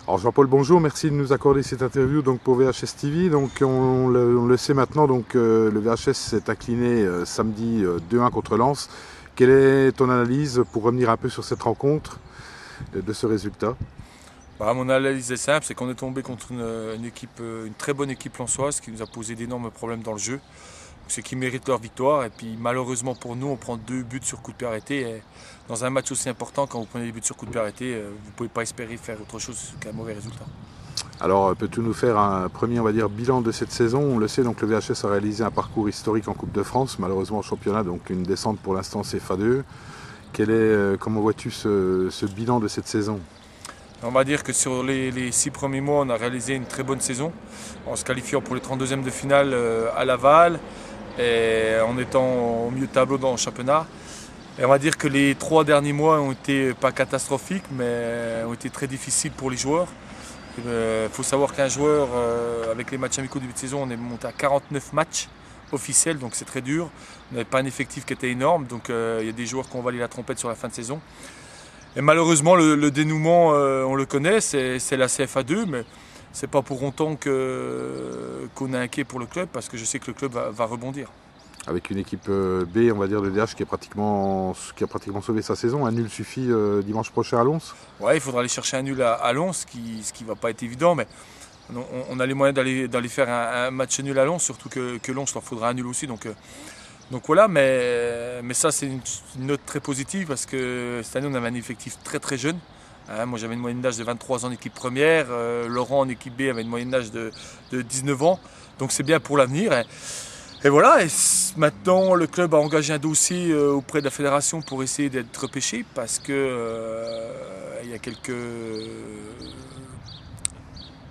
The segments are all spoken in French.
Alors Jean-Paul, bonjour, merci de nous accorder cette interview donc, pour VHS TV. Donc, on le sait maintenant, donc, le VHS s'est incliné samedi 2-1 contre Lens. Quelle est ton analyse pour revenir un peu sur cette rencontre, de ce résultat? Mon analyse est simple, c'est qu'on est tombé contre une très bonne équipe lensoise qui nous a posé d'énormes problèmes dans le jeu. Ceux qui méritent leur victoire. Et puis malheureusement pour nous, on prend 2 buts sur coup de pied arrêté. Et dans un match aussi important, quand vous prenez des buts sur coup de pied arrêté, vous ne pouvez pas espérer faire autre chose qu'un mauvais résultat. Alors, peux-tu nous faire un premier, on va dire, bilan de cette saison? On le sait, donc le VHS a réalisé un parcours historique en Coupe de France, malheureusement au championnat, donc une descente pour l'instant CFA2. Comment vois-tu ce bilan de cette saison? On va dire que sur les 6 premiers mois, on a réalisé une très bonne saison en se qualifiant pour les 32e de finale à Laval et en étant au milieu de tableau dans le championnat. Et on va dire que les 3 derniers mois ont été pas catastrophiques, mais ont été très difficiles pour les joueurs. Il faut savoir qu'un joueur, avec les matchs amicaux du début de saison, on est monté à 49 matchs officiels, donc c'est très dur. On n'avait pas un effectif qui était énorme, donc il y a des joueurs qui ont valé la trompette sur la fin de saison. Et malheureusement, le dénouement, on le connaît, c'est la CFA2, mais c'est pas pour autant qu'on est inquiet pour le club, parce que je sais que le club va rebondir. Avec une équipe B, on va dire, de DH qui a pratiquement sauvé sa saison. Un nul suffit dimanche prochain à Lens? Ouais, il faudra aller chercher un nul à Lens, ce qui va pas être évident, mais on a les moyens d'aller faire un match nul à Lens, surtout que Lens leur faudra un nul aussi. Donc voilà, mais ça c'est une note très positive parce que cette année on avait un effectif très très jeune. Moi j'avais une moyenne d'âge de 23 ans en équipe première, Laurent en équipe B avait une moyenne d'âge de 19 ans, donc c'est bien pour l'avenir. Et voilà, et maintenant le club a engagé un dossier auprès de la fédération pour essayer d'être repêché parce que il y a quelques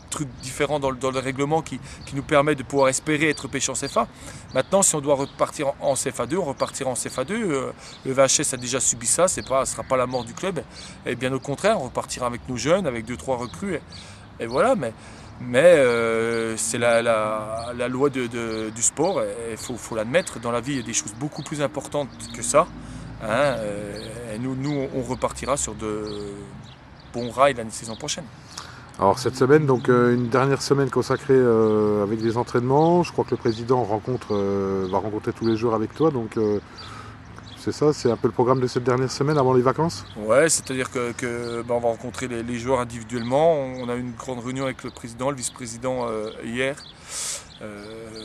trucs différents dans le règlement qui nous permet de pouvoir espérer être repêché en CFA. Maintenant, si on doit repartir en CFA2, on repartira en CFA2. Le VHS a déjà subi ça, ce ne sera pas la mort du club. Et bien au contraire, on repartira avec nos jeunes, avec 2-3 recrues. Et voilà, mais c'est la loi du sport, et il faut l'admettre. Dans la vie, il y a des choses beaucoup plus importantes que ça. Et nous, on repartira sur de bons rails la saison prochaine. Alors cette semaine, donc une dernière semaine consacrée avec des entraînements. Je crois que le président va rencontrer tous les joueurs avec toi. Donc c'est ça, c'est un peu le programme de cette dernière semaine avant les vacances? Ouais, c'est-à-dire que on va rencontrer les joueurs individuellement. On a eu une grande réunion avec le président, le vice-président hier.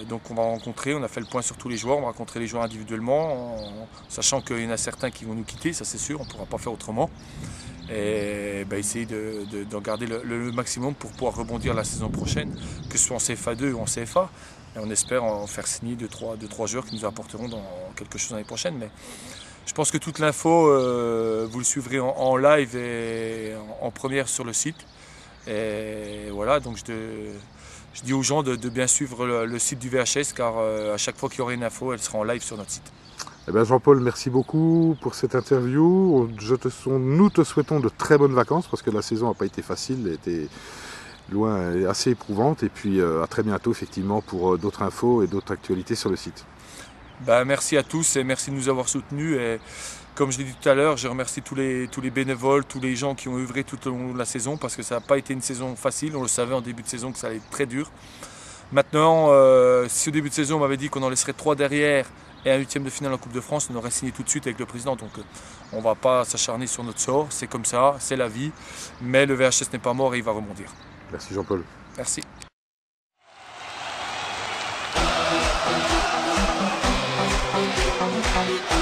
Donc on a fait le point sur tous les joueurs, on va rencontrer les joueurs individuellement, sachant qu'il y en a certains qui vont nous quitter, ça c'est sûr, on ne pourra pas faire autrement. Et essayer d'en garder le maximum pour pouvoir rebondir la saison prochaine, que ce soit en CFA2 ou en CFA. Et on espère en faire signer 2-3 joueurs qui nous apporteront dans quelque chose l'année prochaine. Mais je pense que toute l'info, vous le suivrez en live et en première sur le site. Et voilà, donc je dis aux gens de bien suivre le site du VHS, car à chaque fois qu'il y aura une info, elle sera en live sur notre site. Eh bien Jean-Paul, merci beaucoup pour cette interview. Nous te souhaitons de très bonnes vacances parce que la saison n'a pas été facile, elle était loin et assez éprouvante. Et puis à très bientôt effectivement pour d'autres infos et d'autres actualités sur le site. Merci à tous et merci de nous avoir soutenus. Et comme je l'ai dit tout à l'heure, je remercie tous les bénévoles, tous les gens qui ont œuvré tout au long de la saison parce que ça n'a pas été une saison facile. On le savait en début de saison que ça allait être très dur. Maintenant, si au début de saison on m'avait dit qu'on en laisserait 3 derrière et un 8e de finale en Coupe de France, on aurait signé tout de suite avec le président. Donc on ne va pas s'acharner sur notre sort, c'est comme ça, c'est la vie. Mais le VHS n'est pas mort et il va rebondir. Merci Jean-Paul. Merci. Thank you.